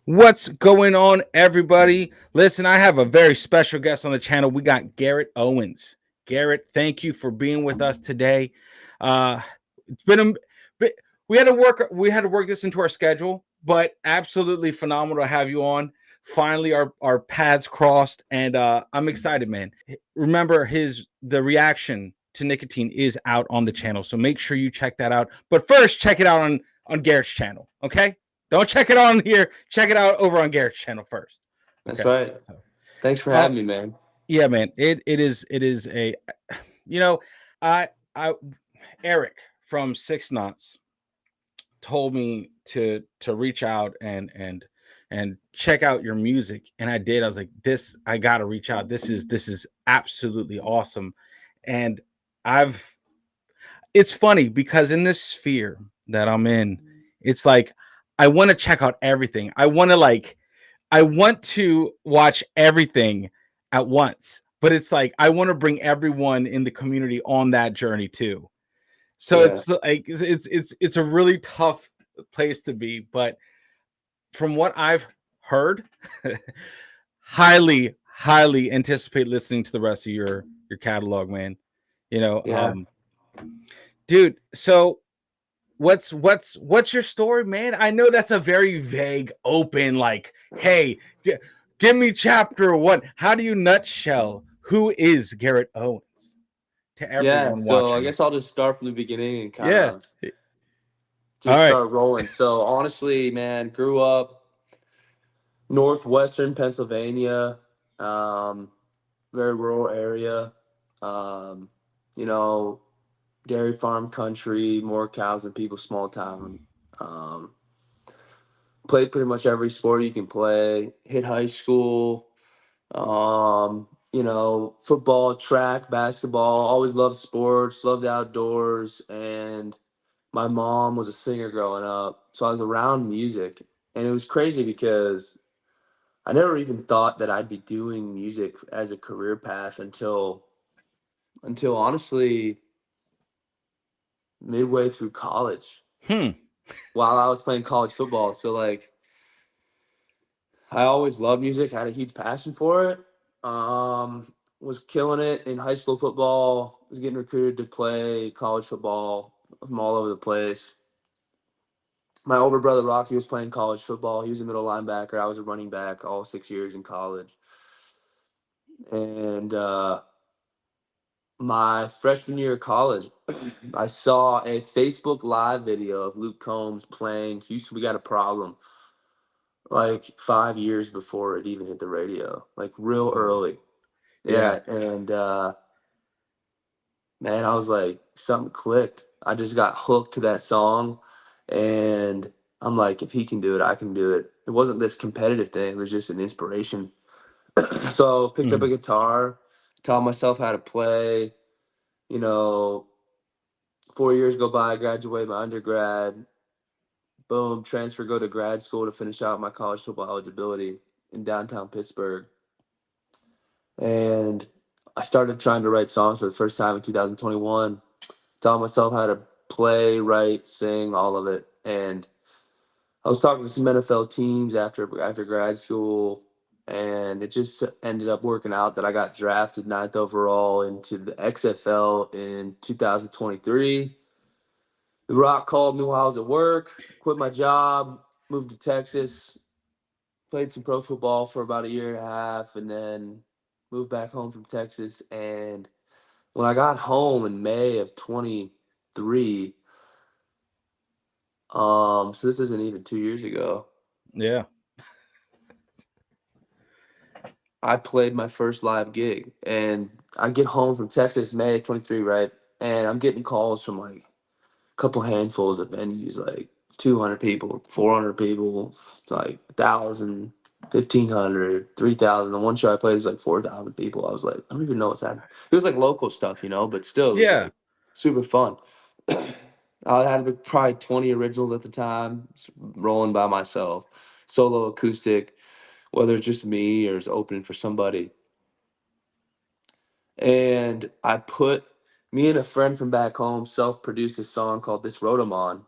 What's going on, everybody? Listen, I have a very special guest on the channel. We got Garrett Owens. Garrett, thank you for being with us today. Uh, it's been we had to work this into our schedule, but absolutely phenomenal to have you on. Finally, our paths crossed, and I'm excited, man. Remember, the reaction to nicotine is out on the channel, so make sure you check that out. But first, check it out on Garrett's channel, okay? Don't check it on here. Check it out over on Garrett's channel first. That's Okay. right. So, Thanks for uh, having me, man. yeah, man. It is a, you know, I Eric from Six Knots told me to reach out and check out your music, and I did. I was like, I gotta reach out. This is absolutely awesome, and I've. It's funny because in this sphere that I'm in, it's like I want to check out everything. I want to watch everything at once, but it's like I want to bring everyone in the community on that journey too. So Yeah. it's like it's a really tough place to be, but from what I've heard, highly anticipate listening to the rest of your catalog, man. You know, Yeah. dude. So what's your story, man? I know that's a very vague, open, like, hey, give me chapter one. How do you nutshell who is Garrett Owens to Yeah. everyone So I watching? guess I'll just start from the beginning and kind Yeah. of All just right. start rolling. So honestly, man, grew up northwestern Pennsylvania, um, very rural area. Um, you know, dairy farm country, more cows than people, small town. Um, Played pretty much every sport you can play. Hit high school. Football, track, basketball, always loved sports, loved the outdoors. And my mom was a singer growing up. So I was around music. And it was crazy because I never even thought that I'd be doing music as a career path until honestly midway through college Hmm. while I was playing college football. So like I always loved music, had a huge passion for it. Was killing it in high school football, was getting recruited to play college football from all over the place. My older brother Rocky was playing college football. He was a middle linebacker. I was a running back all 6 years in college. And my freshman year of college, I saw a Facebook Live video of Luke Combs playing Houston We Got a Problem like 5 years before it even hit the radio, like real Wow. early. Yeah. Yeah, and man, I was like, something clicked. I just got hooked to that song, and I'm like, if he can do it, I can do it. It wasn't this competitive thing; it was just an inspiration. So picked up Hmm. a guitar, taught myself how to play. You know, 4 years go by, graduate my undergrad, boom, transfer, go to grad school to finish out my college football eligibility in downtown Pittsburgh. And I started trying to write songs for the first time in 2021. Taught myself how to play, write, sing, all of it. And I was talking to some NFL teams after grad school, and it just ended up working out that I got drafted ninth overall into the XFL in 2023. The Rock called me while I was at work, quit my job, moved to Texas, played some pro football for about a year and a half, and then moved back home from Texas. And when I got home in May of 23, so this isn't even 2 years ago, Yeah. I played my first live gig. And I get home from Texas May of 23, right? And I'm getting calls from like a couple handfuls of venues, like 200 people, 400 people, like 1,000, 1,500, 3,000. The one show I played was like 4,000 people. I was like, I don't even know what's happening. It was like local stuff, but still, it was Yeah. like super fun. I had probably 20 originals at the time, rolling by myself, solo acoustic, whether it's just me or it's opening for somebody. And I put Me and a friend from back home self-produced a song called "This Road I'm On,"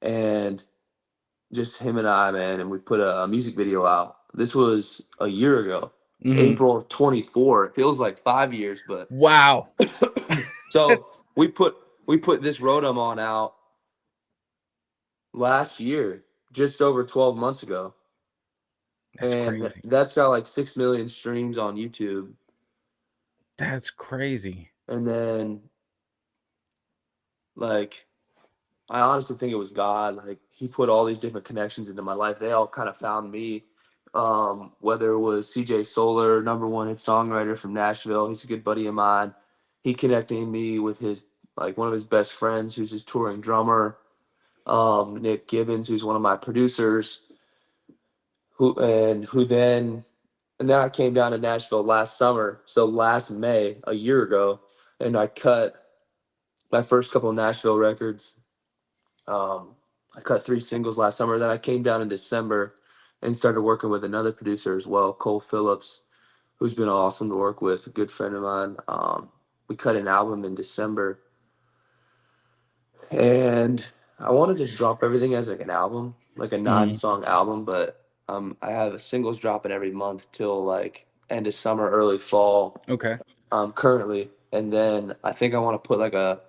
and just him and I, man, and we put a music video out. This was a year ago, Mhm. April of 24. It feels like 5 years, but Wow. so That's we put "This Road I'm On" out last year, just over 12 months ago, that's and crazy. that's got like 6 million streams on YouTube. That's crazy. And then, like, I honestly think it was God. Like, He put all these different connections into my life. They all kind of found me. Whether it was CJ Solar, number one hit songwriter from Nashville, he's a good buddy of mine. He connected me with his like one of his best friends, who's his touring drummer, Nick Gibbons, who's one of my producers, who then I came down to Nashville last summer, so last May, a year ago, and I cut my first couple of Nashville records. Um, I cut 3 singles last summer. Then I came down in December and started working with another producer as well, Cole Phillips, who's been awesome to work with, a good friend of mine. We cut an album in December, and I want to just drop everything as like an album, like a Mhm. 9 song album. But I have a singles dropping every month till like end of summer, early fall, Okay. currently. And then I think I want to put like a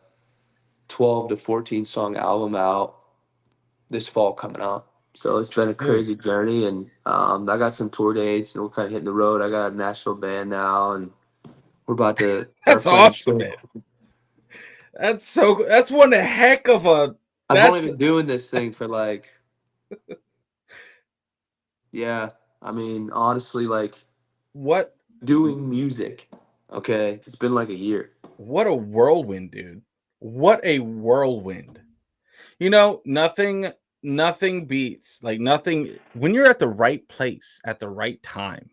12 to 14 song album out this fall coming up. So it's been a Dude, crazy journey, and I got some tour dates, and we're kind of hitting the road. I got a Nashville band now, and we're about to that's start playing awesome, shows. man. That's one heck of a I've that's only been doing this thing for like, yeah, I mean, honestly, like what doing music. Okay, it's been like a year. what a whirlwind, dude. What a whirlwind. Nothing beats like nothing when you're at the right place at the right time.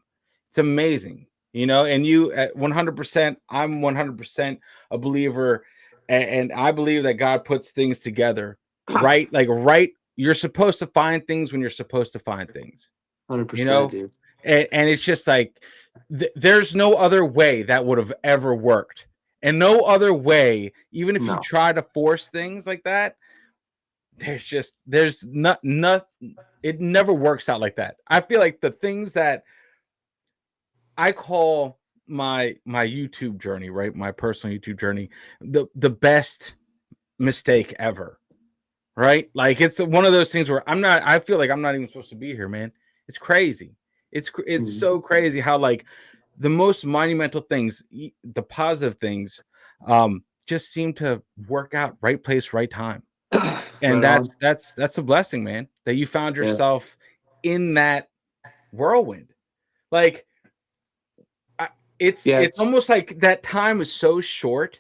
It's amazing. And you at 100%, I'm 100% a believer, and I believe that God puts things together right, like right. You're supposed to find things when you're supposed to find things, you 100%, know, dude. and it's just like there's no other way that would have ever worked, and no other way, even if you No, try to force things like that, there's not it never works out like that. I feel like the things that I call my YouTube journey, right? My personal YouTube journey, the best mistake ever, right? Like it's one of those things where I feel like I'm not even supposed to be here, man. It's crazy. It's Mhm. so crazy how like the most monumental things, the positive things, just seem to work out right place, right time. And Right on. that's a blessing, man, that you found Yeah, yourself in that whirlwind. Like I, yeah. it's almost like that time is so short.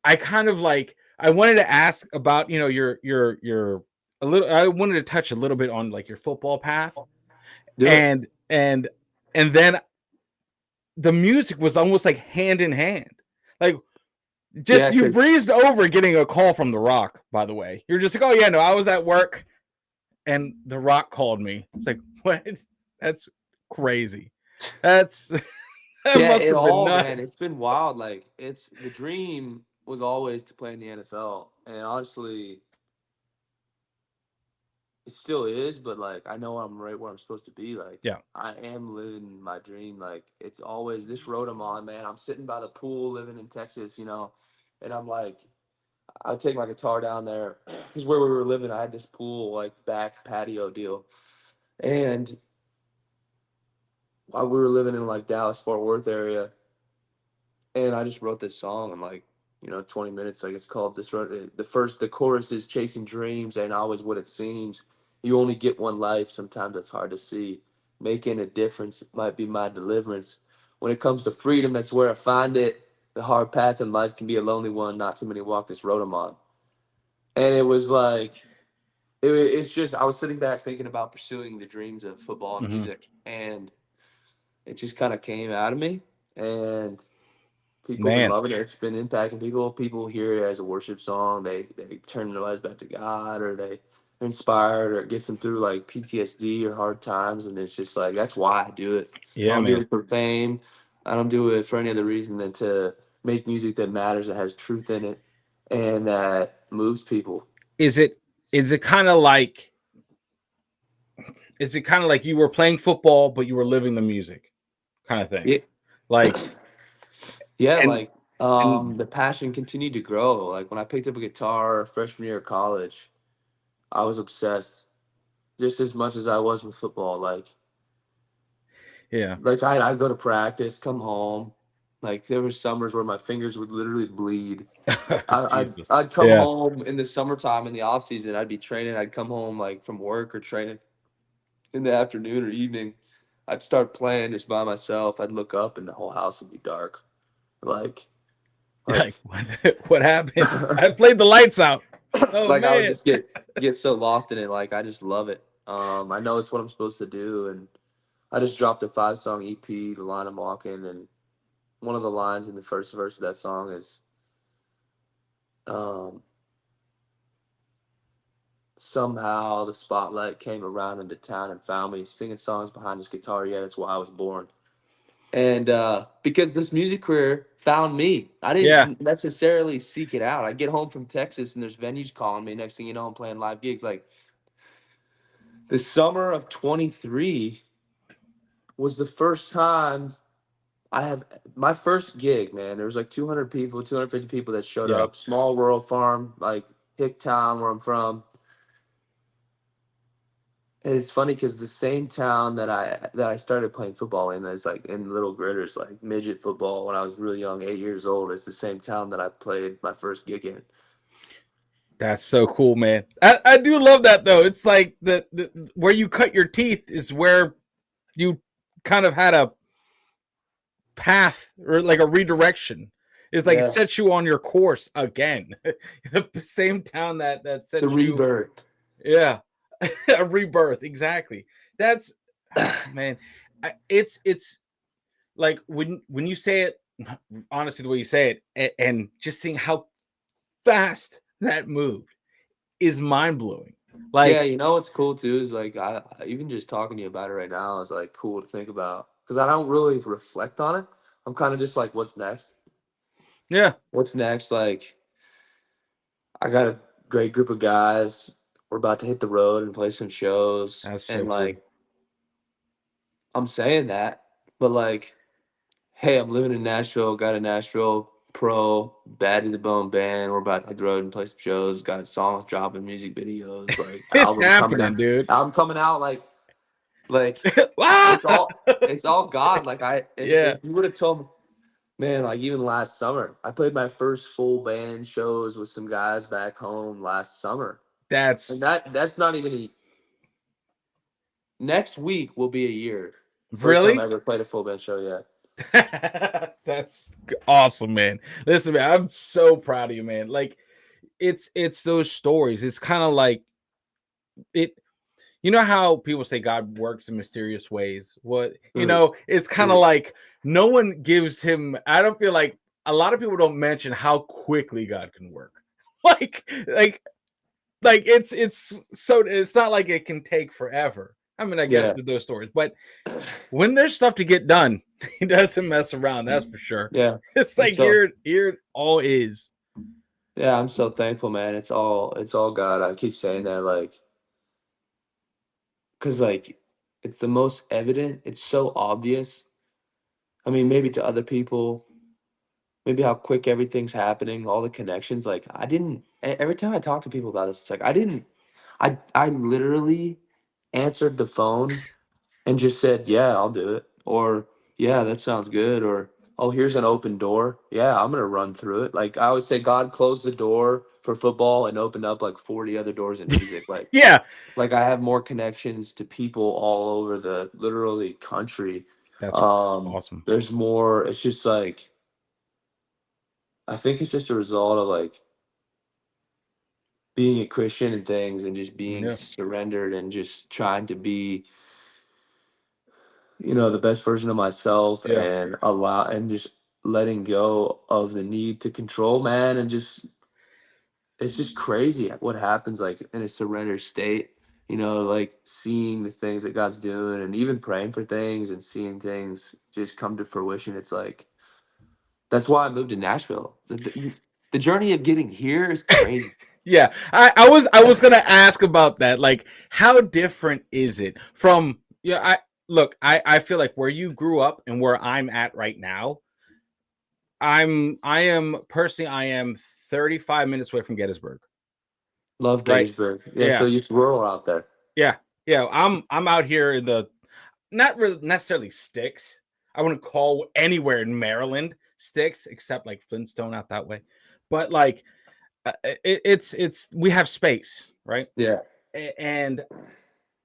I kind of like I wanted to ask about your a little. I wanted to touch a little bit on like your football path, Do it. and then the music was almost like hand in hand. Like just Yeah, you because breezed over getting a call from The Rock. By the way, you're just like, oh yeah, no, I was at work and The Rock called me. It's like, what? That's crazy. That's that yeah, must it have been all, man. It's nuts. been wild. Like, it's the dream was always to play in the NFL, and honestly, it still is. But like, I know I'm right where I'm supposed to be. Like, Yeah. I am living my dream. Like, it's always this road I'm on, man. I'm sitting by the pool, living in Texas, and I'm like, I take my guitar down there because where we were living, I had this pool like back patio deal, and while we were living in like Dallas Fort Worth area, and I just wrote this song in like 20 minutes. Like it's called this road. The chorus is chasing dreams ain't always what it seems. You only get one life. Sometimes it's hard to see. Making a difference might be my deliverance. When it comes to freedom, that's where I find it. The hard path in life can be a lonely one. Not too many walk this road I'm on. And it was like it's just I was sitting back thinking about pursuing the dreams of football and Hmm. music, and it just kind of came out of me. And people have been Man. loving it. It's been impacting people. People hear it as a worship song. They turn their lives back to God, or they're inspired, or it gets them through like PTSD or hard times. And it's just like that's why I do it. I Yeah, don't do man. it for fame. I don't do it for any other reason than to make music that matters, that has truth in it, and that moves people. Is it is it kind of like is it kind of like you were playing football but you were living the music kind of thing? Yeah, Like yeah, and like and the passion continued to grow. Like when I picked up a guitar freshman year of college, I was obsessed just as much as I was with football. yeah. I'd go to practice, come home. Like there were summers where my fingers would literally bleed. Jesus. I'd come Yeah. home in the summertime in the off season. I'd be training. I'd come home like from work or training in the afternoon or evening. I'd start playing just by myself. I'd look up and the whole house would be dark. Like Like like what happened? I played the lights out. Oh like I would man. just get so lost in it. Like I just love it. I know it's what I'm supposed to do, and I just dropped a 5 song EP, "The Line I'm Walking," and one of the lines in the first verse of that song is um, somehow the spotlight came around into town and found me singing songs behind this guitar. Yeah, that's why I was born. And because this music career found me, I Yeah. didn't necessarily seek it out. I get home from Texas and there's venues calling me. Next thing you know, I'm playing live gigs. Like the summer of 23 was the first time I have my first gig, man. There was like 200 people, 250 people that showed Yeah. up. Small rural farm, like hick town where I'm from. And it's funny because the same town that I started playing football in, as like in little gritters, like midget football when I was really young, 8 years old, is the same town that I played my first gig in. That's so cool, man. I do love that though. It's like the where you cut your teeth is where you kind of had a path or like a redirection. It's like it Yeah, sets you on your course again. The same town that the sent you, rebirth. yeah, a rebirth. Exactly. That's man. It's like when you say it, honestly, the way you say it, and just seeing how fast that moved is mind blowing. Yeah, Like, you know what's cool too is like even just talking to you about it right now is like cool to think about because I don't really reflect on it. I'm kind of just like, what's next? yeah, What's next? Like, I got a great group of guys. We're about to hit the road and play some shows, that's and so cool. like I'm saying that, but like, hey, I'm living in Nashville. Got a Nashville pro, bad to the bone band. We're about to hit the road and play some shows. Got songs dropping, music videos, like It's happening, dude. album coming out. Like Ah! it's all God. Like Yeah, if you would have told me, man, like even last summer, I played my first full band shows with some guys back home last summer, and that's that's not even next week will be a year. First time I really ever played a full band show yet. that's awesome, man. Listen, man, I'm so proud of you, man. Like, it's those stories. It's kind of like it. You know how people say God works in mysterious ways? What, Mm, it's kind of mm, like no one gives him, I don't feel like a lot of people don't mention how quickly God can work. Like, like, it's so it's not like it can take forever. I mean, I guess yeah, with those stories, but when there's stuff to get done, he doesn't mess around, that's for sure. yeah. It's I'm like so here it all is. yeah, I'm so thankful, man. It's all God. I keep saying that, like, because like it's the most evident. It's so obvious. I mean, maybe to other people, maybe how quick everything's happening, all the connections. Like I didn't. Every time I talk to people about this, it's like I didn't. I literally answered the phone and just said, "Yeah, I'll do it," or "Yeah, that sounds good," or "Oh, here's an open door. Yeah, I'm gonna run through it." Like I always say, God closed the door for football and opened up like 40 other doors in music. Yeah, Like I have more connections to people all over the literally country. that's awesome. There's more. It's just like I think it's just a result of like being a Christian and things, and just being Yeah, surrendered and just trying to be the best version of myself yeah, and allow and just letting go of the need to control, man, and just it's just crazy what happens like in a surrender state, like seeing the things that God's doing and even praying for things and seeing things just come to fruition. It's like That's why I moved to Nashville. The journey of getting here is crazy. Yeah, I was gonna ask about that. Like, how different is it from? Yeah, I look. I feel like where you grew up and where I'm at right now. I am personally I am 35 minutes away from Gettysburg. Love Right. Gettysburg. Yeah, so Yeah. it's rural out there. Yeah. Yeah. I'm out here in the not really necessarily sticks. I wouldn't call anywhere in Maryland sticks except like Flintstone out that way. But like it's we have space, right? Yeah. And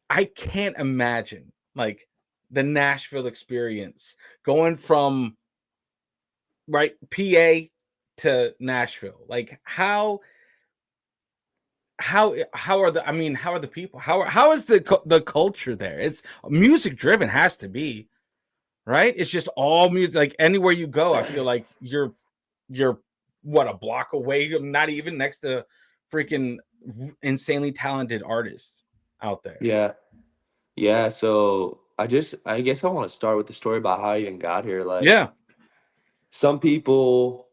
I can't imagine like the Nashville experience going from right PA to Nashville. Like how are the I mean how are the people how is the culture there? It's music driven has to be, right? It's just all music. Like anywhere you go, I feel like you're what a block away, not even next to freaking insanely talented artists out there. Yeah. Yeah, so I guess I want to start with the story about how I even got here. Like Yeah. some people,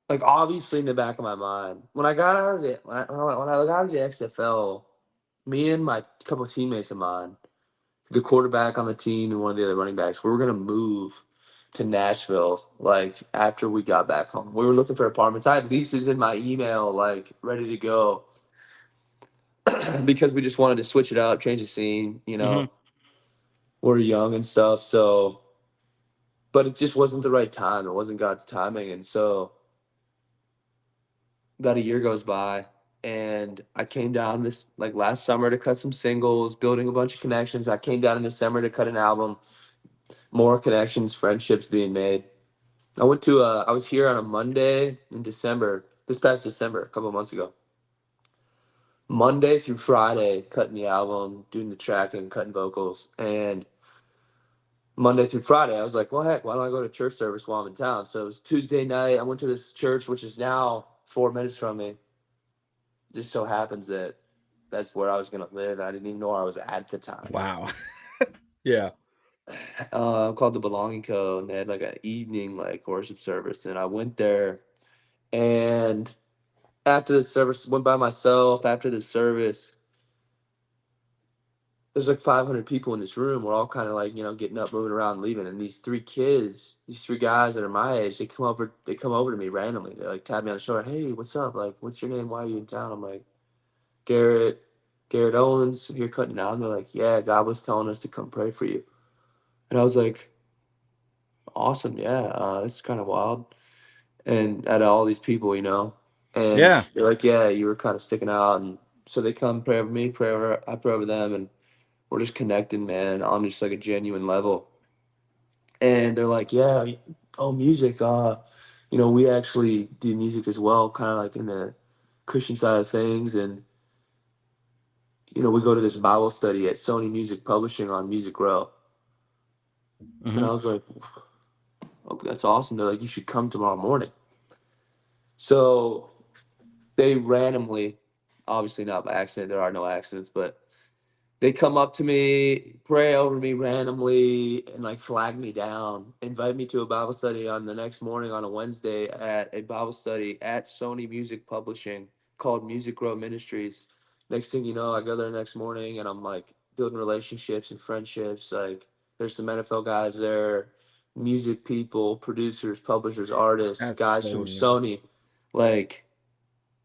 like obviously in the back of my mind, when I got out of the when I got out of the XFL, me and my couple of teammates of mine, the quarterback on the team and one of the other running backs, we were gonna move to Nashville like after we got back home. We were looking for apartments. I had leases in my email, like ready to go, because we just wanted to switch it up, change the scene. Hmm. We're young and stuff, so but it just wasn't the right time. It wasn't God's timing, and so about a year goes by, and I came down this like last summer to cut some singles, building a bunch of connections. I came down in December to cut an album, more connections, friendships being made. I was here on a Monday in December, this past December, a couple of months ago. Monday through Friday, cutting the album, doing the tracking, cutting vocals, and Monday through Friday, I was like, well, heck, why don't I go to church service while I'm in town? So it was Tuesday night. I went to this church, which is now 4 minutes from me. Just so happens that that's where I was going to live. I didn't even know where I was at the time. Wow. Yeah. Called the Belonging Co. And they had like an evening like worship service. And I went there. And after the service, went by myself. After the service, there's like 500 people in this room. We're all kind of like, getting up, moving around, leaving. And these three kids, these three guys that are my age, they come over to me randomly. They like tap me on the shoulder. Hey, what's up? Like, what's your name? Why are you in town? I'm like, Garrett, Garrett Owens. You're cutting out. And they're like, yeah, God was telling us to come pray for you. And I was like, awesome. Yeah, it's kind of wild. And out of all these people, and Yeah. they're like, yeah, you were kind of sticking out. And so they come pray over me, I pray over them. And we're just connecting, man, on just like a genuine level. And they're like, yeah, oh, music. We actually do music as well, kind of like in the Christian side of things. And, we go to this Bible study at Sony Music Publishing on Music Row. And Hmm. I was like, okay, that's awesome. They're like, you should come tomorrow morning. So they randomly, obviously not by accident, there are no accidents, but they come up to me, pray over me randomly, and like flag me down, invite me to a Bible study on the next morning on a Wednesday at a Bible study at Sony Music Publishing called Music Row Ministries. Next thing you know, I go there next morning and I'm like building relationships and friendships. Like there's some NFL guys there, music people, producers, publishers, artists, That's guys so from neat. Sony. Like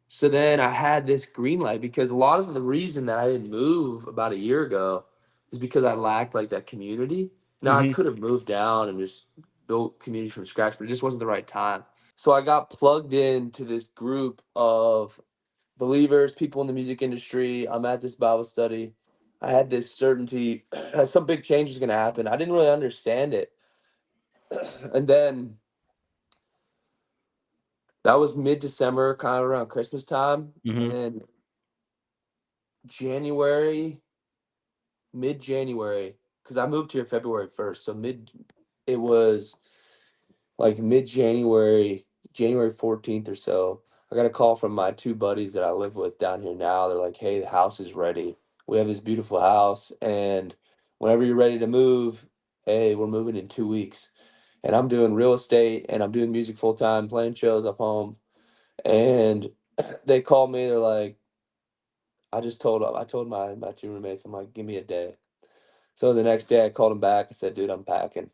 so then I had this green light because a lot of the reason that I didn't move about a year ago is because I lacked like that community. Now I Hmm. could have moved down and just built community from scratch, but it just wasn't the right time. So I got plugged into this group of believers, people in the music industry. I'm at this Bible study. I had this certainty that some big change was going to happen. I didn't really understand it. And then that was mid-December, kind of around Christmas time. Hmm. And January, mid-January, because I moved here February 1st. So it was like mid-January, January 14th or so. I got a call from my two buddies that I live with down here now. They're like, hey, the house is ready. We have this beautiful house. And whenever you're ready to move, hey, we're moving in 2 weeks. and I'm doing real estate and I'm doing music full time, playing shows up home. And they called me. They're like, I told my two roommates, I'm like, give me a day. So the next day I called them back. I said, dude, I'm packing.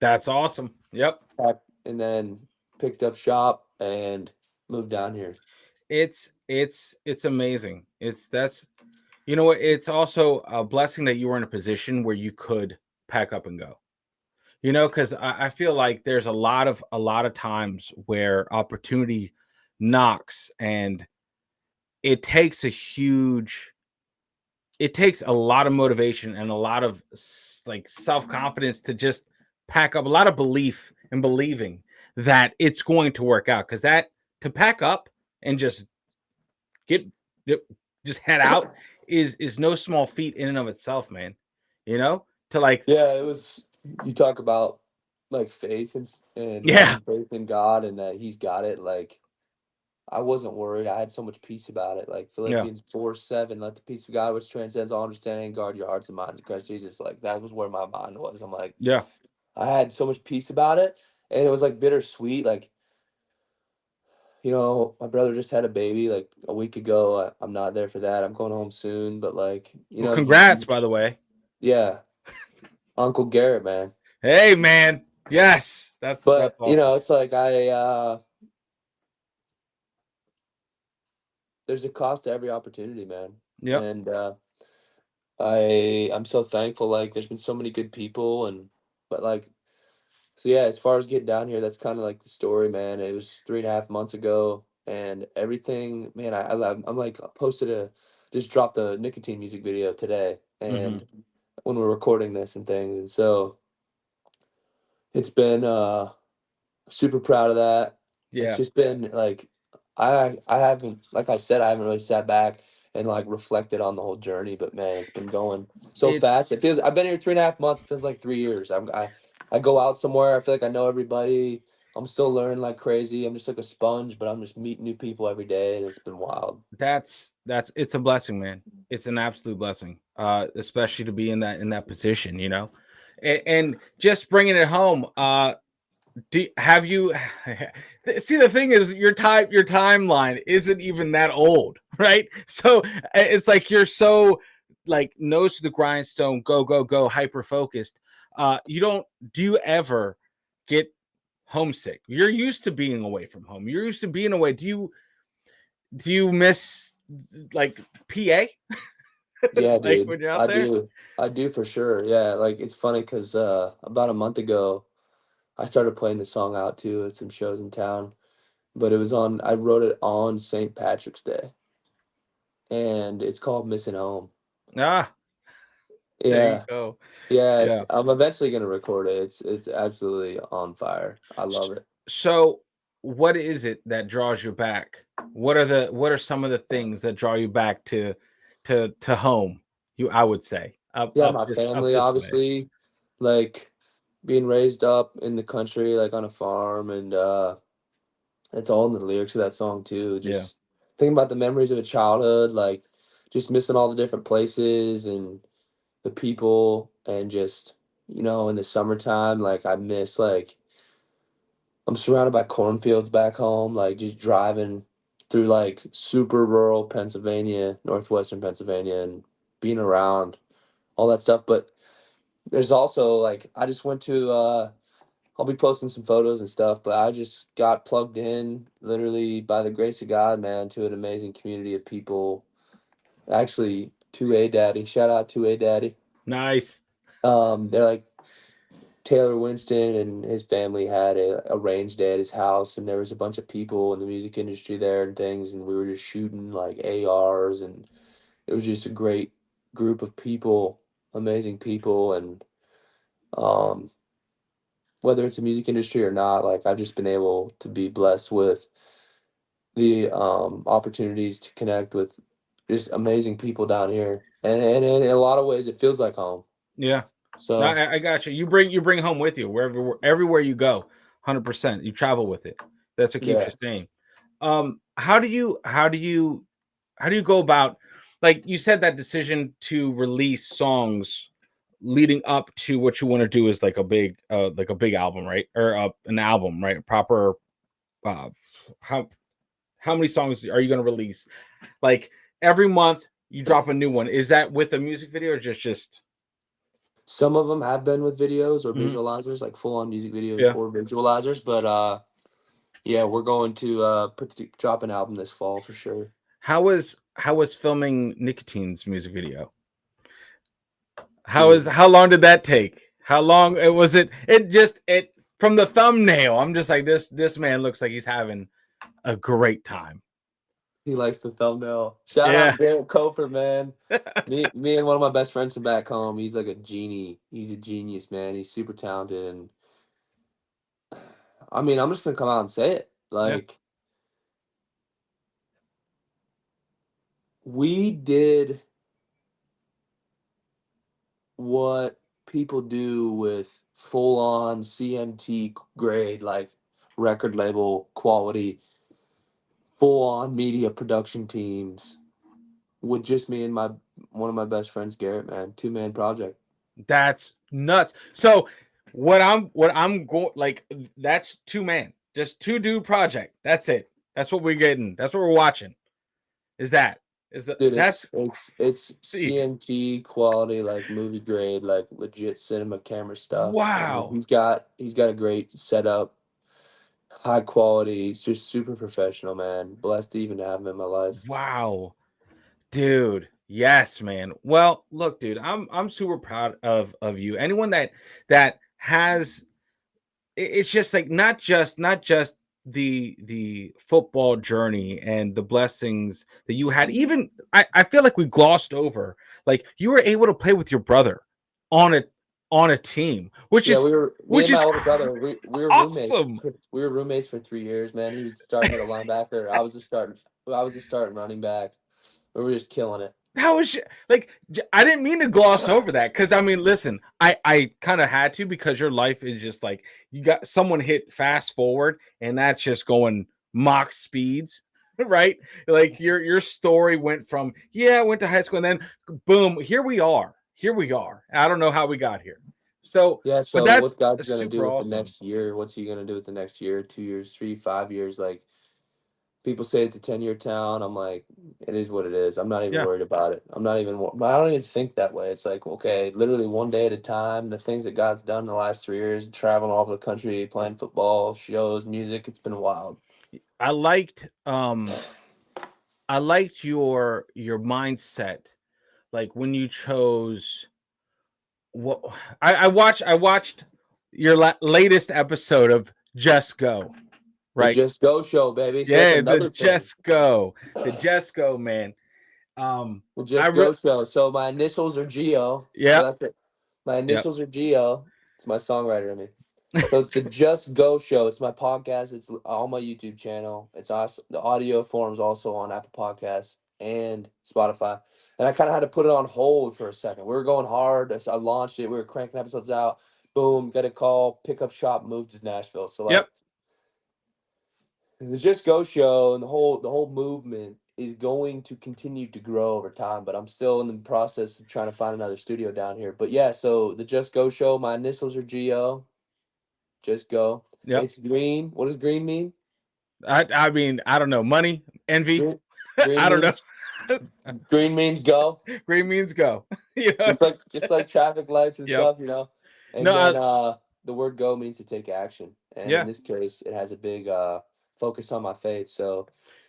That's awesome. Yep. Packed, and then picked up shop and moved down here. It's amazing. It's that's you know what, it's also a blessing that you were in a position where you could pack up and go. You know, because I feel like there's a lot of times where opportunity knocks, and it takes a huge it takes a lot of motivation and a lot of like self-confidence to just pack up, a lot of belief and believing that it's going to work out, because that to pack up and get just head out is no small feat in and of itself, man. You know, to like Yeah, it was. You talk about like faith and yeah, having faith in God and that He's got it. Like I wasn't worried. I had so much peace about it. Like yeah, Philippians 4:7, let the peace of God which transcends all understanding guard your hearts and minds in Christ Jesus. Like that was where my mind was. I'm like, yeah. I had so much peace about it, and it was like bittersweet. Like my brother just had a baby like a week ago. I'm not there for that. I'm going home soon, but like Well, congrats, you by the way. yeah, Uncle Garrett, man. Hey, man. Yes, that's But awesome. it's like there's a cost to every opportunity, man. Yep. And I'm so thankful. Like there's been so many good people, and but like so yeah. As far as getting down here, that's kind of like the story, man. It was 3.5 months ago, and everything, man. I'm like posted a just dropped a nicotine music video today, Hmm. and when we're recording this and things, and so it's been super proud of that. It's Yeah. just been like I haven't like I said I haven't really sat back and like reflected on the whole journey, but man, it's been going so It's fast. It feels I've been here 3.5 months. It feels like 3 years. I go out somewhere. I feel like I know everybody. I'm still learning like crazy. I'm just like a sponge, but I'm just meeting new people every day, and it's been wild. that's it's a blessing, man. It's an absolute blessing, especially to be in that position, you know, and just bringing it home. Have you see, the thing is, your timeline isn't even that old, right? So it's like you're so like nose to the grindstone, go go go, hyper focused. You don't Do you ever get homesick? You're used to being away from home, you're used to being away. Do you miss like PA? Yeah, Like dude. when you're out I there? do. I do for sure. Yeah, like it's funny because about a month ago I started playing the song out too at some shows in town. But I wrote it on St. Patrick's Day, and it's called Missing Home. Ah, there you Yeah. go. Yeah, Yeah. I'm eventually gonna record it. It's absolutely on fire. I love it. So, what is it that draws you back? What are some of the things that draw you back to home? I would say up Yeah, up my this up family, this way. obviously, like being raised up in the country, like on a farm, and it's all in the lyrics of that song too. Yeah. Just thinking about the memories of a childhood, like just missing all the different places and the people, and just in the summertime, like I miss like I'm surrounded by cornfields back home, like just driving through like super rural Pennsylvania, northwestern Pennsylvania, and being around all that stuff. But there's also like I just went to I'll be posting some photos and stuff, but I just got plugged in literally by the grace of God, man, to an amazing community of people. Actually, 2A Daddy, shout out 2A Daddy. Nice. They're like Taylor Winston and his family had a range day at his house, and there was a bunch of people in the music industry there and things, and we were just shooting like ARs, and it was just a great group of people, amazing people, and um, whether it's a music industry or not, like I've just been able to be blessed with the opportunities to connect with just amazing people down here, and in a lot of ways, it feels like home. Yeah. No, So I got you. You bring home with you everywhere you go. 100%. You travel with it. That's what keeps yeah, you sane. How do you go about, like you said, that decision to release songs leading up to what you want to do is like a big album, right? Or an album, right? Proper uh how how many songs are you going to release? Like every month you drop a new one. Is that with a music video or just Some of them have been with videos or Mhm. visualizers, like full on music videos Yeah. or visualizers, but yeah, we're going to drop an album this fall for sure. How was filming Nicotine's music video? Dude, How long did that take? How long it was it? It just it from the thumbnail. I'm just like this man looks like he's having a great time. he likes the thumbnail. Shout Yeah. out Garrett Cofer, man. Me and one of my best friends from back home. He's like a genie. He's a genius, man. He's super talented, and I mean, I'm just gonna come out and say it. Yeah. Like, we did what people do with full on CMT grade, like record label quality, full on media production teams with just me and my one of my best friends, Garrett, man. 2-man project. That's nuts. So what I'm going like that's two man, just two dude project. That's it. That's what we're getting. That's what we're watching. Is that is that Dude, that's it's see CMT quality, like movie grade, like legit cinema camera stuff. And wow. he's got a great setup, high quality. He's just super professional, man. Blessed to even have him in my life. Wow. Dude, yes, man. Well, look, dude, I'm super proud of you. Anyone that has it's just like not just the football journey and the blessings that you had. Even I feel like we glossed over like you were able to play with your brother on a on a team, Yeah, we were me which and my is older brother. We were roommates. awesome. We were roommates for 3 years, man. He was starting middle linebacker. I was just starting running back. We were just killing it. That was like I didn't mean to gloss over that because I mean, listen, I kind of had to because your life is just like you got someone hit fast forward and that's just going mock speeds, right? Like your story went from yeah, I went to high school and then boom, here we are. I don't know how we got here, so Yeah, but so that's what God's gonna do super with the awesome. next year? What's he gonna do with the next year, 2 years, 3, 5 years? Like people say it's a 10-year town. I'm like, it is what it is. I'm not even Yeah. worried about it. I'm not even. I don't even think that way. It's like, okay, literally one day at a time. The things that God's done in the last 3 years, traveling all over the country, playing football, shows, music. It's been wild. I liked I liked your mindset like when you chose what I watched your latest episode of Just Go, The right? Just Go show, baby. So that's Yeah, another thing. The Just Go man. The I Just Go show. So my initials are Geo. So yep, that's it. My yep, initials are Geo. It's my songwriter. I mean. So it's the Just Go show. It's my podcast. It's on my YouTube channel. It's also the audio forms also on Apple Podcasts and Spotify. And I kind of had to put it on hold for a second. We were going hard. I launched it. We were cranking episodes out. Boom, got a call. Pickup shop moved to Nashville. So yep. like the Just Go show and the whole movement is going to continue to grow over time. But I'm still in the process of trying to find another studio down here. But yeah, so the Just Go show. My initials are Go. Just go. Yep. It's green. What does green mean? I mean, I don't know. Money, envy. Green, green I don't know. means green means go. Green means go. you know? Just like traffic lights and Yep. stuff, you know. And No, then the word go means to take action. And in yeah. this case, it has a big focus on my faith. So,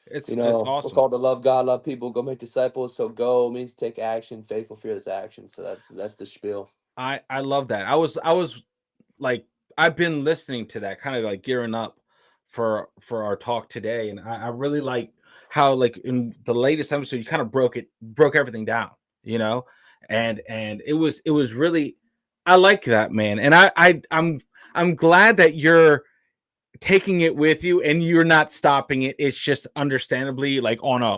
It's we're awesome. called to love God, love people, go make disciples. So go means take action, faithful, fearless action. So that's the spiel. I love that. I was like I've been listening to that kind of like gearing up for our talk today and I really like how like in the latest episode you kind of broke everything down, you know, and it was really I like that man and I'm glad that you're taking it with you and you're not stopping it. It's just understandably like on a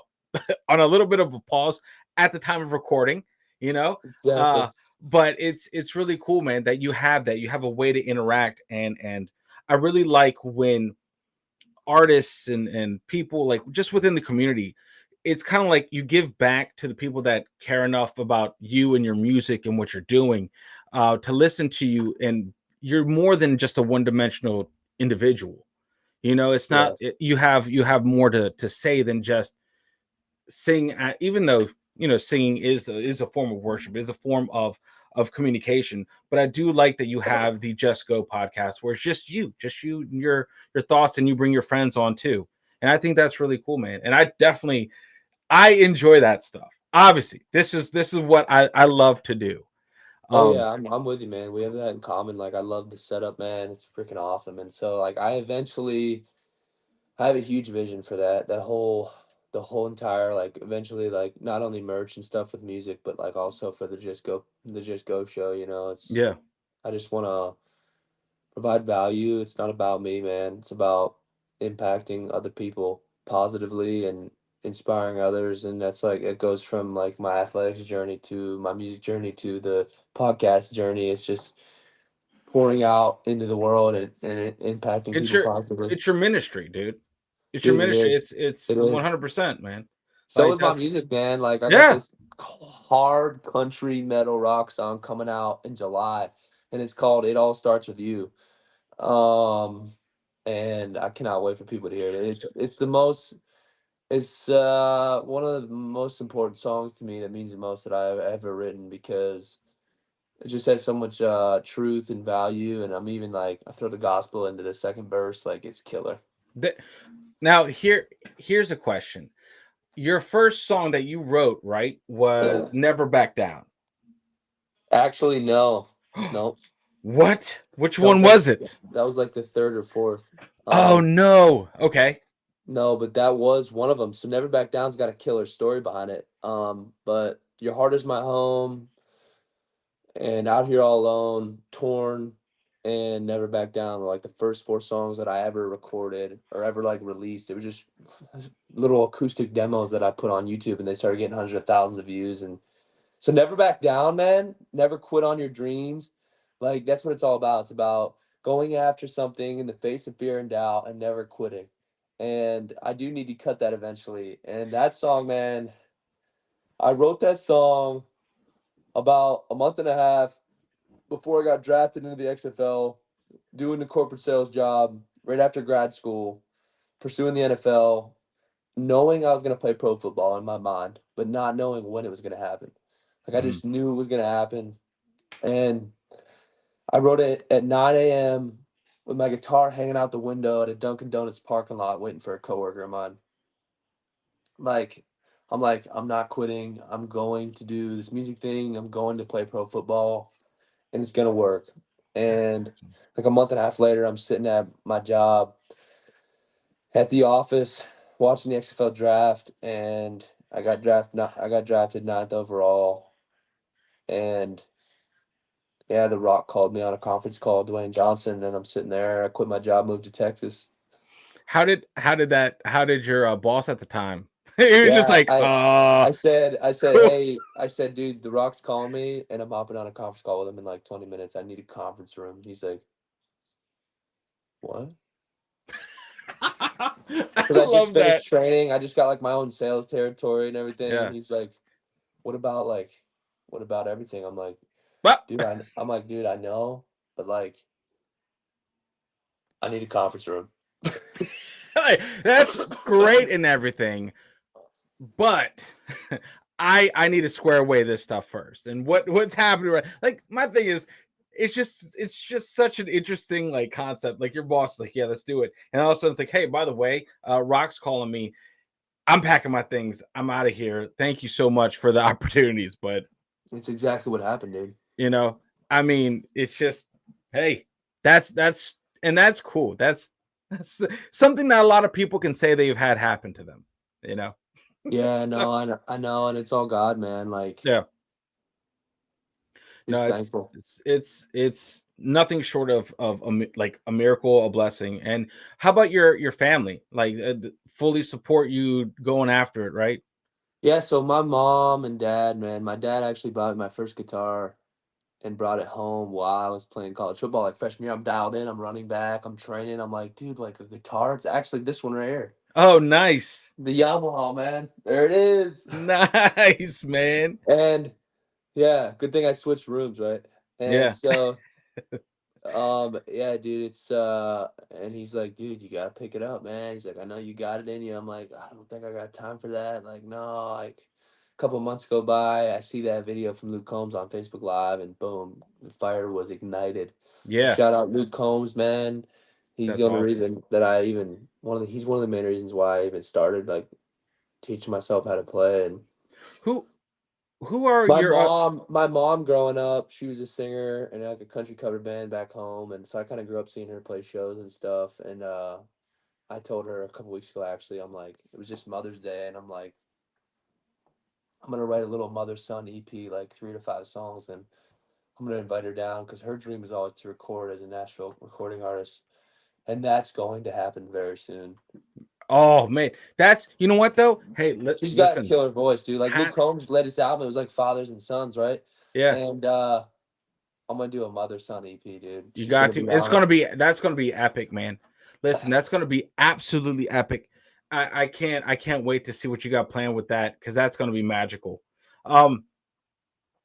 on a little bit of a pause at the time of recording, you know. Exactly. Uh, but it's really cool, man, that you have a way to interact and I really like when artists and people like just within the community it's kind of like you give back to the people that care enough about you and your music and what you're doing to listen to you, and you're more than just a one-dimensional individual. It's not Yes. you have more to say than just sing. Even though singing is a form of worship, is a form of communication. But I do like that you have the Just Go podcast, where it's just you and your thoughts, and you bring your friends on too. And I think that's really cool, man. And I enjoy that stuff. Obviously, this is what I love to do. Oh Um, yeah, I'm with you, man. We have that in common. Like I love the setup, man. It's freaking awesome. And so like I have a huge vision for that. The whole entire like eventually like not only merch and stuff with music, but like also for the Just Go show, it's yeah. I just wanna provide value. It's not about me, man. It's about impacting other people positively and inspiring others. And that's like it goes from like my athletics journey to my music journey to the podcast journey. It's just pouring out into the world and impacting It's people your positively. it's your ministry, dude. It's your Dude, it ministry. is. It's It is. 100%, man. So Like is my that's music, man. Like I got yeah. this hard country metal rock song coming out in July, and it's called "It All Starts with You." Um, and I cannot wait for people to hear it. So It's one of the most important songs to me that means the most that I've ever written because it just has so much truth and value. And I'm even like I throw the gospel into the second verse, like it's killer. the, now here's a question. Your first song that you wrote, right, was Never Back Down. Actually, no, no, What? Which that was one like was it? that was like the third or fourth. Oh Um, no. Okay. no, but that was one of them. So Never Back Down's got a killer story behind it. But Your Heart Is My Home and Out Here All Alone, Torn, and Never Back Down were like the first four songs that I ever recorded or ever like released. It was just little acoustic demos that I put on YouTube and they started getting hundreds of thousands of views. And so never back down, man. Never quit on your dreams. Like that's what it's all about. It's about going after something in the face of fear and doubt and never quitting. And I do need to cut that eventually. And that song, man, I wrote that song about a month and a half before I got drafted into the XFL, doing the corporate sales job right after grad school, pursuing the NFL, knowing I was going to play pro football in my mind, but not knowing when it was going to happen. Like I Mhm. just knew it was going to happen. And I wrote it at 9 a.m. with my guitar hanging out the window at a Dunkin' Donuts parking lot waiting for a coworker of mine. Like, I'm not quitting. I'm going to do this music thing. I'm going to play pro football and it's gonna work. And like a month and a half later, I'm sitting at my job at the office watching the XFL draft, and I got drafted ninth overall, and yeah, The Rock called me on a conference call, Dwayne Johnson, and I'm sitting there. I quit my job, moved to Texas. How did your boss at the time? He was just Yeah, like, I said, cool. hey, I said, dude, The Rock's calling me, and I'm hopping on a conference call with him in like 20 minutes. I need a conference room. He's like, what? I Because I just love that. finished training. I just got like my own sales territory and everything. And Yeah. he's like, "What about like, what about everything?" Well, I'm like, dude, I know, but like, I need a conference room. that's great and everything, but I need to square away this stuff first. And what's happening right, like my thing is it's just such an interesting like concept. Like your boss is like, yeah, let's do it. And all of a sudden it's like, hey, by the way, Rock's calling me. I'm packing my things. I'm out of here. Thank you so much for the opportunities. But It's exactly what happened, dude. you know, I mean, it's just, hey, that's cool. That's something that a lot of people can say they've had happen to them, you know. Yeah, So, no, I know, and it's all God, man. Like, yeah. No, just it's thankful. it's it's it's nothing short of like a miracle, a blessing. And how about your family? Like fully support you going after it, right? Yeah, so my mom and dad, man, my dad actually bought me my first guitar and brought it home while I was playing college football. Like freshman year, I'm dialed in, I'm running back, I'm training. I'm like, dude, like a guitar? It's actually this one right here. Oh, nice. The Yamaha, man. There it is. Nice, man. And yeah, good thing I switched rooms, right? And Yeah. so yeah, dude, and he's like, dude, you gotta pick it up, man. He's like, I know you got it in you. I'm like, I don't think I got time for that. Like, no, like a couple months go by, I see that video from Luke Combs on Facebook Live, and boom, the fire was ignited. Yeah. Shout out Luke Combs, man. He's the That's only awesome. reason that I even he's one of the main reasons why I even started like teaching myself how to play. And Who who are my your mom, my mom growing up, she was a singer in like a country cover band back home, and so I kind of grew up seeing her play shows and stuff. And I told her a couple weeks ago, actually, I'm like, it was just Mother's Day, and I'm like, I'm gonna write a little mother son EP, like 3 to 5 songs, and I'm gonna invite her down because her dream is always to record as a Nashville recording artist, and that's going to happen very soon. Oh man, that's you know what though. Hey, She's got a listen, killer voice, dude. Like Luke hats. Combs' latest album, it was like Fathers and Sons, right? Yeah, And I'm gonna do a mother son EP, dude. you She's got gonna to. be It's on it. gonna be that's gonna be epic, man. Listen, that's gonna be absolutely epic. I can't wait to see what you got planned with that because that's gonna be magical. Um,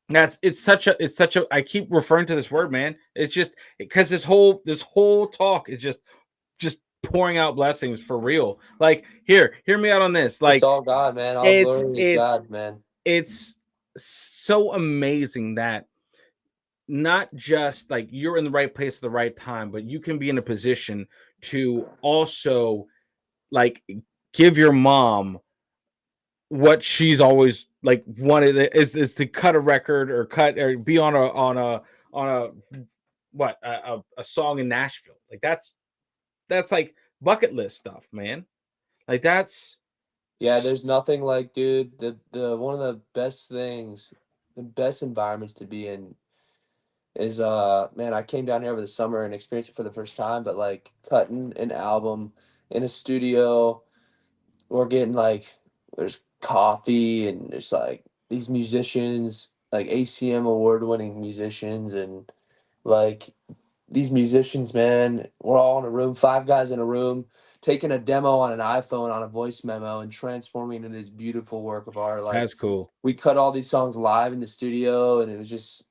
that's it's such a I keep referring to this word, man. It's just because this whole talk is just pouring out blessings for real. Like here, hear me out on this. It's Like all God, man. All it's glory is it's God, man. it's so amazing that not just like you're in the right place at the right time, but you can be in a position to also like give your mom what she's always like wanted is to cut a record or cut or be on a what a song in Nashville. Like that's like bucket list stuff, man. Like that's Yeah, there's nothing like, dude, the one of the best things, the best environments to be in is man, I came down here over the summer and experienced it for the first time, but like cutting an album in a studio or getting like there's coffee and there's like these musicians, like ACM award winning musicians, and like these musicians, man, we're all in a room, 5 guys in a room, taking a demo on an iPhone on a voice memo and transforming it into this beautiful work of art. Like that's cool. we cut all these songs live in the studio, and it's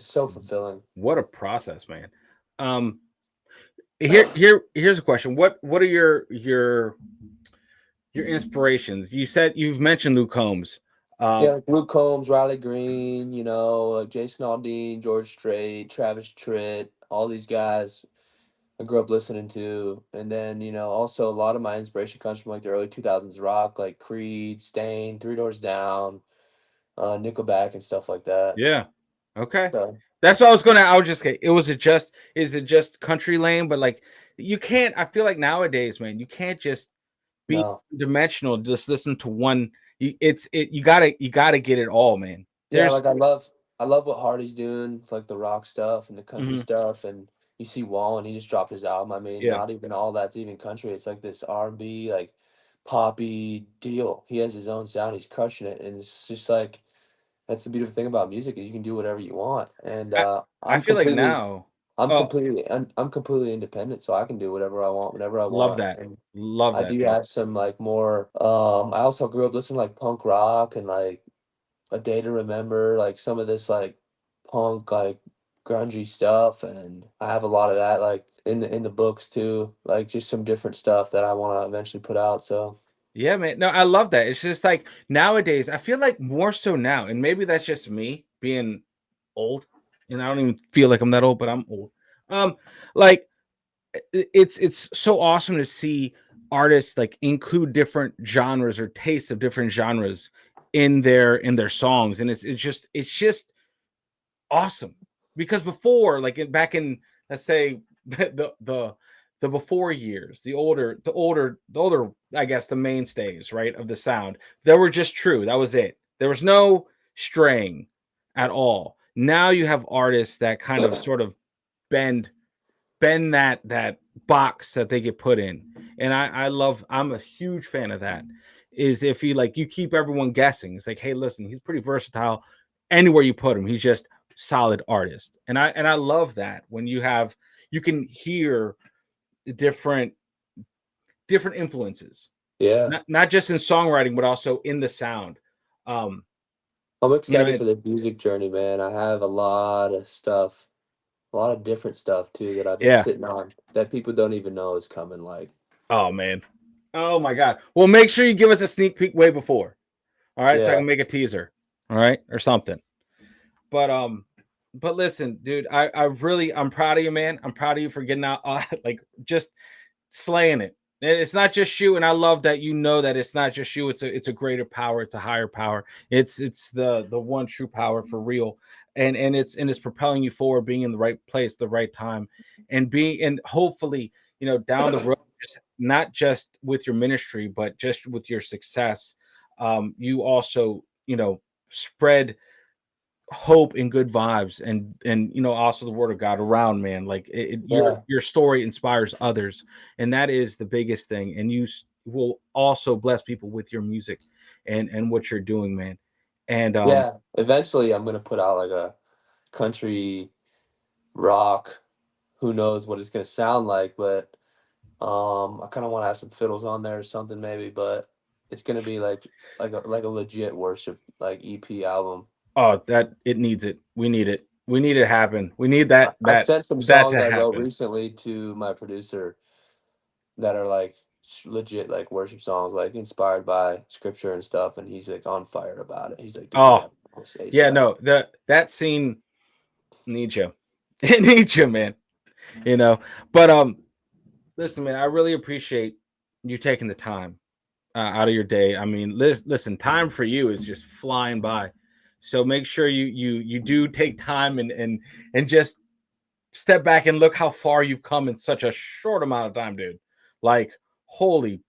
so fulfilling. What a process, man. Um, here's a question. What are your inspirations? You said you've mentioned Luke Combs. Yeah, Um, like Luke Combs, Riley Green, Jason Aldean, George Strait, Travis Tritt, all these guys I grew up listening to. And then, also a lot of my inspiration comes from like the early 2000s rock, like Creed, Stain, Three Doors Down, Nickelback, and stuff like that. yeah. Okay. So, That's what I was gonna. I was just get. It was it just is it just country lane? But like you can't. I feel like nowadays, man, you can't just be no. dimensional. Just listen to one. You gotta get it all, man. Yeah, There's like I love what Hardy's doing, like the rock stuff and the country mhm, stuff, and you see Wall and he just dropped his album. I mean, yeah. not even all that's even country. It's like this R&B, like poppy deal. He has his own sound. He's crushing it, and it's just like that's the beautiful thing about music is you can do whatever you want. And I I feel like now. Oh, I'm completely independent, so I can do whatever I want whenever I love want. that. And Love I that, do man. have some like more. I also grew up listening to like punk rock and like A Day to Remember, like some of this like punk, like grungy stuff, and I have a lot of that like in the books too, like just some different stuff that I want to eventually put out. So Yeah, man. No, I love that. It's just like nowadays, I feel like more so now, and maybe that's just me being old, and I don't even feel like I'm that old, but I'm old. Um, like it's so awesome to see artists like include different genres or tastes of different genres in their songs, and it's just awesome because before like back in let's say the before years the older I guess the mainstays right of the sound they were just true, that was it, there was no straying at all. Now you have artists that kind of sort of bend bend that box that they get put in, and I'm a huge fan of that. Is if you like you keep everyone guessing, it's like, hey, listen, he's pretty versatile anywhere you put him, he's just solid artist. And I love that when you can hear the different influences, yeah, not just in songwriting but also in the sound. um I'm You know, excited for the music journey, man. I have a lot of stuff, a lot of different stuff too that I've been yeah. sitting on that people don't even know is coming. Like, Oh man. Oh my god. Well, make sure you give us a sneak peek way before. All right, so I yeah, can make a teaser. All right, or something. But but listen, dude, I'm proud of you, man. I'm proud of you for getting out, like just slaying it. And it's not just you, and I love that you know that it's not just you. It's a greater power. It's a higher power. It's the one true power for real, and it's propelling you forward, being in the right place, the right time, and hopefully, down the road, just not just with your ministry, but just with your success, you also spread hope and good vibes, and also the word of God around, man. Like yeah, your story inspires others, and that is the biggest thing. And will also bless people with your music and what you're doing, man. And yeah. Eventually, I'm gonna put out like a country rock. Who knows what it's gonna sound like, but I kind of want to have some fiddles on there or something maybe, but it's gonna be like a legit worship like EP album. oh, that it needs it. We need it. We need it to happen. We need I sent some that songs to I wrote happen. recently to my producer that are like legit like worship songs, like inspired by scripture and stuff, and he's like on fire about it. He's like, dude, we Oh have this yeah, ASAP. no, that scene needs you. It needs you, man. You know, but listen, man, I really appreciate you taking the time out of your day. I mean, listen, time for you is just flying by. So make sure you do take time and just step back and look how far you've come in such a short amount of time, dude. Like, holy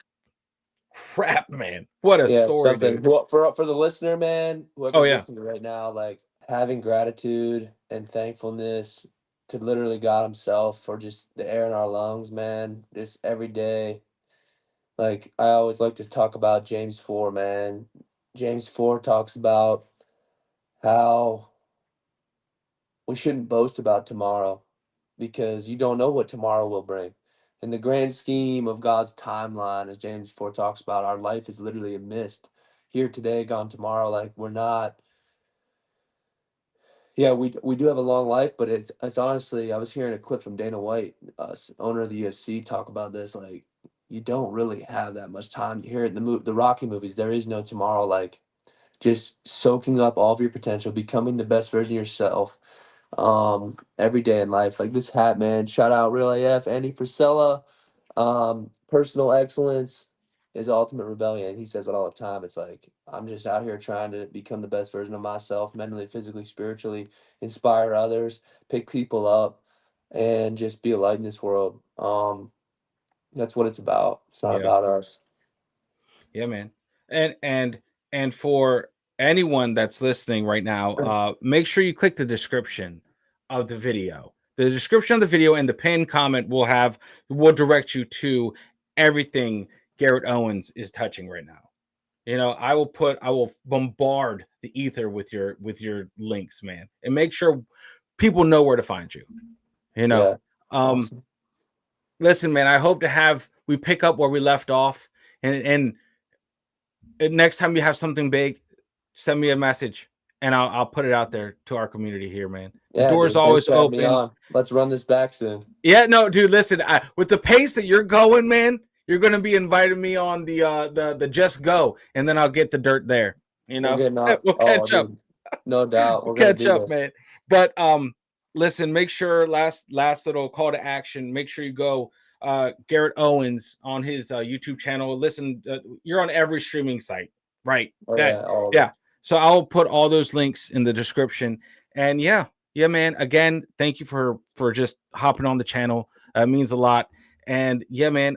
crap, man. What a Yeah, story, something dude. for the listener, man, Oh whoever's yeah. listening right now, like having gratitude and thankfulness to literally God Himself for just the air in our lungs, man. Just every day. Like I always like to talk about James 4, man. James 4 talks about how we shouldn't boast about tomorrow because you don't know what tomorrow will bring. In the grand scheme of God's timeline, as James 4 talks about, our life is literally a mist. Here today, gone tomorrow. Like we're not. Yeah, we do have a long life, but it's honestly. I was hearing a clip from Dana White, owner of the UFC, talk about this. Like you don't really have that much time. You hear it in the Rocky movies. There is no tomorrow. Like just soaking up all of your potential, becoming the best version of yourself every day in life. Like this hat, man. Shout out Real AF, Andy Frisella. Personal excellence is ultimate rebellion. He says it all the time. It's like I'm just out here trying to become the best version of myself, mentally, physically, spiritually, inspire others, pick people up, and just be a light in this world. That's what it's about. It's not Yeah. about us. Yeah, man. And for anyone that's listening right now, make sure you click the description of the video. The description of the video and the pinned comment will direct you to everything Garrett Owens is touching right now. I will bombard the ether with your links, man, and make sure people know where to find you. You know, Yeah, um, awesome. listen, man. I hope to have we pick up where we left off, and next time you have something big, send me a message and I'll put it out there to our community here, man. The Yeah, door is dude. Thanks always for having me open. on. Let's run this back soon. Yeah, no, dude, listen, with the pace that you're going, man, you're gonna be inviting me on the Just Go, and then I'll get the dirt there. You We're know, getting out. we'll Oh, catch up. dude. No doubt. We'll We're gonna catch do up, this. man. But listen, make sure last little call to action. Make sure you go Garrett Owens on his YouTube channel. Listen, you're on every streaming site, right? Oh That yeah, all of yeah. it. So I'll put all those links in the description. And yeah, man. Again, thank you for just hopping on the channel. It means a lot. And yeah, man.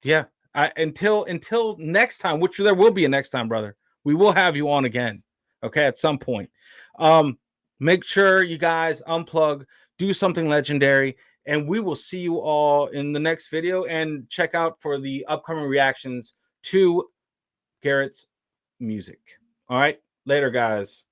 Yeah. Until next time, which there will be a next time, brother. We will have you on again. Okay, at some point. Um, make sure you guys unplug, do something legendary, and we will see you all in the next video. And check out for the upcoming reactions to Garrett's music. All right, later, guys.